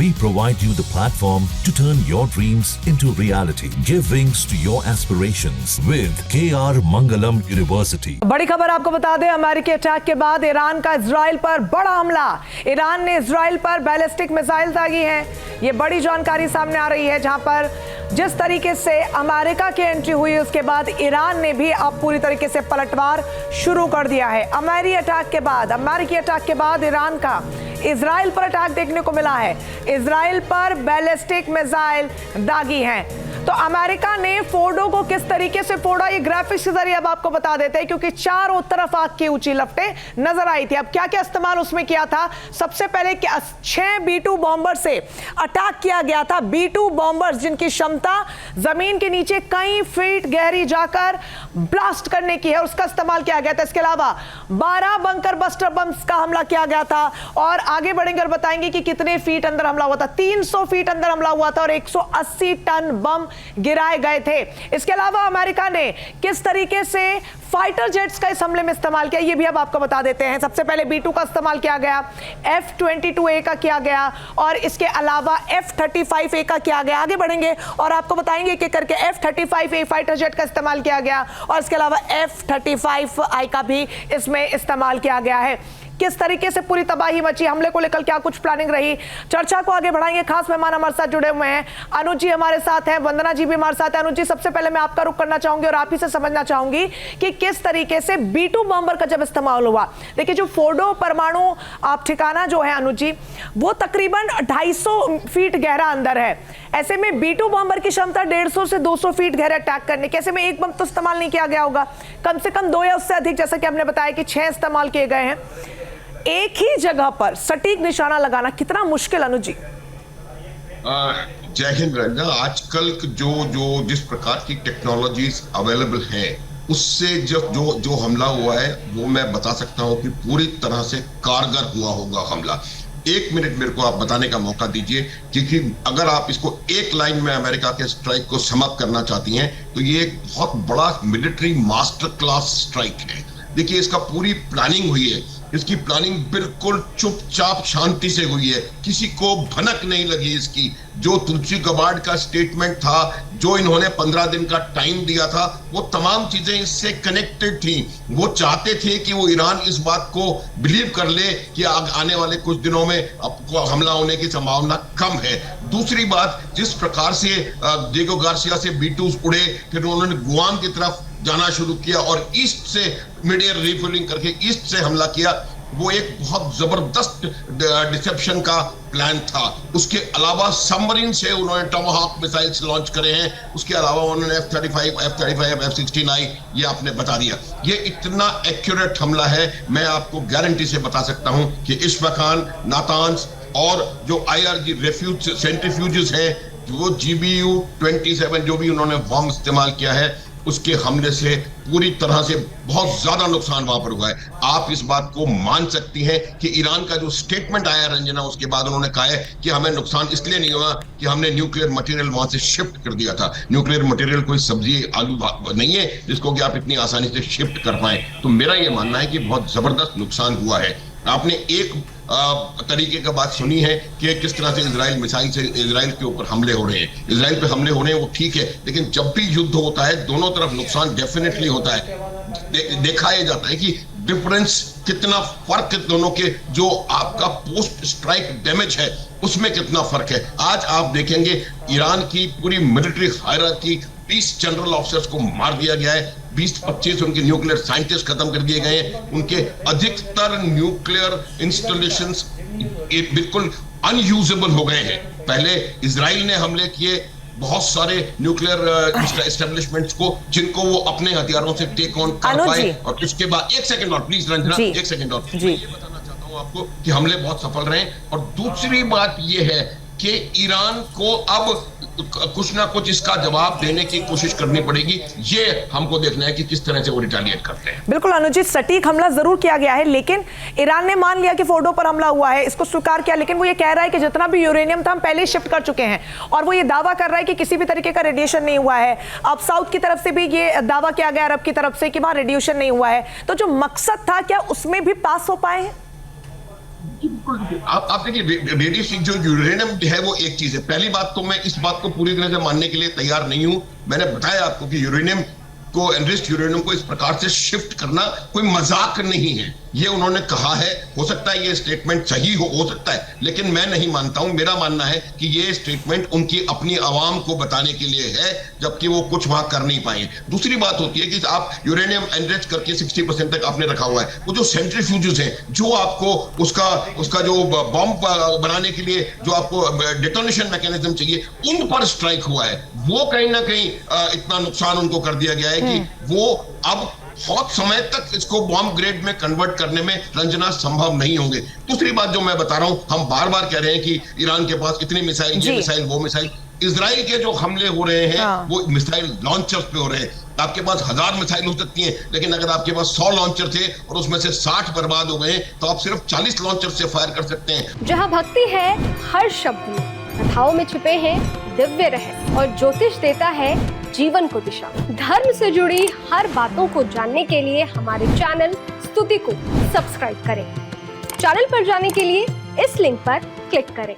We provide you the platform to turn your dreams into reality. Give wings to your aspirations with KR Mangalam University. बड़ी खबर आपको बता दें, अमेरिकी attack के बाद ईरान का इजराइल पर बड़ा हमला। ईरान ने इजराइल पर बैलिस्टिक मिसाइल दागी हैं। ये बड़ी जानकारी सामने आ रही है, जहां पर जिस तरीके से अमेरिका की एंट्री हुई उसके बाद ईरान ने भी अब पूरी तरीके से पलटवार शुरू कर दिया है। अमेरिकी अटैक के बाद ईरान का इजराइल पर अटैक देखने को मिला है। इजराइल पर बैलिस्टिक मिसाइल दागी हैं। तो अमेरिका ने फोर्डो को किस तरीके से फोड़ा, ये ग्राफिक्स के जरिए अब आपको बता देते हैं, क्योंकि चारों तरफ आग की ऊंची लपटें नजर आई थी। अब क्या क्या इस्तेमाल उसमें किया था? सबसे पहले 6 B-2 बॉम्बर से अटैक किया गया था। B-2 बॉम्बर्स जिनकी क्षमता जमीन के नीचे कई फीट गहरी जाकर ब्लास्ट करने की है, उसका इस्तेमाल किया गया था। इसके अलावा 12 बंकर बस्टर बम्स का हमला किया गया था। और आगे बढ़ेंगे और बताएंगे कि कितने फीट अंदर हमला हुआ था। 300 फीट अंदर हमला हुआ था और 180 टन बम गिराए गए थे। इसके अलावा अमेरिका ने किस तरीके से फाइटर जेट्स का इस हमले में इस्तेमाल किया, ये भी अब आपको बता देते हैं। सबसे पहले B-2 का इस्तेमाल किया गया, F-22A का किया गया और इसके अलावा F-35A का किया गया। आगे बढ़ेंगे और आपको बताएंगे कि करके F-35A फाइटर जेट का इस्तेमाल किया गया और इसके अलावा F-35I का भी इसमें इस्तेमाल किया गया है। किस तरीके से पूरी तबाही मची, हमले को लेकर क्या कुछ प्लानिंग रही, चर्चा को आगे बढ़ाएंगे। खास मेहमान हमारे साथ जुड़े हुए हैं, अनुज जी हमारे साथ हैं, वंदना जी भी हमारे साथ हैं। अनुज जी, सबसे पहले मैं आपका रुख करना चाहूंगी और आप ही से समझना चाहूंगी कि किस तरीके से B-2 बॉम्बर का जब इस्तेमाल हुआ। देखिए, जो फोर्डो परमाणु आप ठिकाना जो है अनुज जी, वो तकरीबन 250 फीट गहरा अंदर है। ऐसे में B-2 बॉम्बर की क्षमता 150 से 200 फीट गहरे अटैक करने की। ऐसे में एक बम तो इस्तेमाल नहीं किया गया होगा, कम से कम 2 या उससे अधिक, जैसा कि आपने बताया कि 6 इस्तेमाल किए गए हैं। एक ही जगह पर सटीक निशाना लगाना कितना मुश्किल, अनुज जी? जय हिंद रंजना। आजकल जो जिस प्रकार की टेक्नोलॉजीज अवेलेबल है, उससे जो हमला हुआ है वो मैं बता सकता हूँ कि पूरी तरह से कारगर हुआ होगा हमला। 1 मिनट मेरे को आप बताने का मौका दीजिए, क्योंकि अगर आप इसको एक लाइन में अमेरिका के स्ट्राइक को समअप करना चाहती हैं तो ये एक बहुत बड़ा मिलिट्री मास्टर क्लास स्ट्राइक है। देखिए, इसका पूरी प्लानिंग हुई है। इसकी प्लानिंग बिल्कुल चुपचाप शांति से हुई है, किसी को भनक नहीं लगी इसकी। जो तुलसी गबार्ड का स्टेटमेंट था, जो इन्होंने 15 दिन का टाइम दिया था, वो तमाम चीजें इससे कनेक्टेड थी। वो चाहते थे कि वो ईरान इस बात को बिलीव कर ले कि आने वाले कुछ दिनों में आपको हमला होने की संभावना कम है। दूसरी बात, जिस प्रकार से डिएगो गार्सिया से B-2 उड़े, फिर उन्होंने गुआम की तरफ जाना शुरू किया और ईस्ट से मिड एयर रिफ्यूलिंग करके ईस्ट से हमला किया, वो एक बहुत जबरदस्त डिसेप्शन का प्लान था। उसके अलावा सबमरीन से उन्होंने टोमाहॉक मिसाइल्स लॉन्च करे हैं। उसके अलावा उन्होंने F-35, F-16I, ये आपने बता दिया। ये इतना एक्यूरेट हमला है, मैं आपको गारंटी से बता सकता हूं कि इस्फहान, नातांज और जो IRG रेफ्यूज सेंट्रीफ्यूजेस हैं, वो GBU-27 जो भी उन्होंने बम इस्तेमाल किया है, उसके हमले से पूरी तरह से बहुत ज्यादा नुकसान वहां पर हुआ है। आप इस बात को मान सकती हैं कि ईरान का जो स्टेटमेंट आया रंजना, उसके बाद उन्होंने कहा है कि हमें नुकसान इसलिए नहीं हुआ कि हमने न्यूक्लियर मटेरियल वहां से शिफ्ट कर दिया था। न्यूक्लियर मटेरियल कोई सब्जी आलू नहीं है जिसको कि आप इतनी आसानी से शिफ्ट कर पाए। तो मेरा ये मानना है कि बहुत जबरदस्त नुकसान हुआ है। आपने एक तरीके का बात सुनी है कि किस तरह से इजराइल मिसाइल से इजराइल के ऊपर हमले हो रहे हैं। इजराइल पे हमले हो रहे हैं वो ठीक है, लेकिन जब भी युद्ध होता है दोनों तरफ नुकसान डेफिनेटली होता है। देखा यह जाता है कि डिफरेंस कितना फर्क है दोनों के, जो आपका पोस्ट स्ट्राइक डैमेज है उसमें कितना फर्क है। आज आप देखेंगे ईरान की पूरी मिलिट्री हायरार्की, 20 जनरल ऑफिसर्स को मार दिया गया है, 20-25 उनके न्यूक्लियर साइंटिस्ट खत्म कर दिए गए हैं। उनके अधिकतर न्यूक्लियर इंस्टॉलेशंस बिल्कुल अनयूजेबल हो गए हैं। पहले इजराइल ने हमले किए बहुत सारे न्यूक्लियर एस्टेब्लिशमेंट्स को, जिनको वो अपने हथियारों से टेक ऑन कर पाए। और उसके बाद एक सेकंड और प्लीज रंजना, एक सेकंड और, ये बताना चाहता हूं आपको कि हमले बहुत सफल रहे। और दूसरी बात ये है कि ईरान को अब कुछ ना कुछ इसका जवाब देने की कोशिश करनी पड़ेगी। ये हमको देखना है कि किस तरह से वो रिटेलिएट करते हैं। बिल्कुल अनुचित सटीक हमला जरूर किया गया है, लेकिन ईरान ने मान लिया कि फोर्डो पर हमला हुआ है, इसको स्वीकार किया, लेकिन वो ये कह रहा है कि जितना भी यूरेनियम था हम पहले ही शिफ्ट कर चुके हैं। और वो ये दावा कर रहा है कि किसी भी तरीके का रेडिएशन नहीं हुआ है। अब साउथ की तरफ से भी ये दावा किया गया, अरब की तरफ से, कि वहां रेडिएशन नहीं हुआ है। तो जो मकसद था क्या उसमें भी पास हो पाए हैं? आप देखिए, रेडियो जो यूरेनियम है वो एक चीज है। पहली बात तो मैं इस बात को पूरी तरह से मानने के लिए तैयार नहीं हूं। मैंने बताया आपको कि यूरेनियम को, एनरिच्ड यूरेनियम को इस प्रकार से शिफ्ट करना कोई मजाक नहीं है, ये उन्होंने कहा है। हो सकता है ये स्टेटमेंट सही हो सकता है, लेकिन मैं नहीं मानता हूं। मेरा मानना है कि ये स्टेटमेंट उनकी अपनी आवाम को बताने के लिए है, जबकि वो कुछ वहां कर नहीं पाए। दूसरी बात होती है कि आप यूरेनियम एनरिच करके 60% तक आपने रखा हुआ है, वो जो सेंट्रीफ्यूजेस हैं, जो आपको उसका जो बॉम्ब बनाने के लिए जो आपको डेटोनेशन मैकेनिज्म चाहिए, उन पर स्ट्राइक हुआ है। वो कहीं ना कहीं इतना नुकसान उनको कर दिया गया है कि वो अब बहुत समय तक इसको बॉम्ब ग्रेड में कन्वर्ट करने में, रंजना, संभव नहीं होंगे। दूसरी बात जो मैं बता रहा हूं, हम बार बार कह रहे हैं कि ईरान के पास इतनी मिसाइल, ये मिसाइल, वो मिसाइल। इजराइल के जो हमले हो रहे हैं वो मिसाइल लॉन्चर्स पे हो रहे हैं। आपके पास 1000 मिसाइल हो सकती हैं, लेकिन अगर आपके पास 100 लॉन्चर थे और उसमें से 60 बर्बाद हो गए, तो आप सिर्फ 40 लॉन्चर से फायर कर सकते हैं। जहां भक्ति है हर शब्द में, कथाओं में छुपे हैं दिव्य रहस्य, और ज्योतिष देता है जीवन को दिशा। धर्म से जुड़ी हर बातों को जानने के लिए हमारे चैनल स्तुति को सब्सक्राइब करें। चैनल पर जाने के लिए इस लिंक पर क्लिक करें।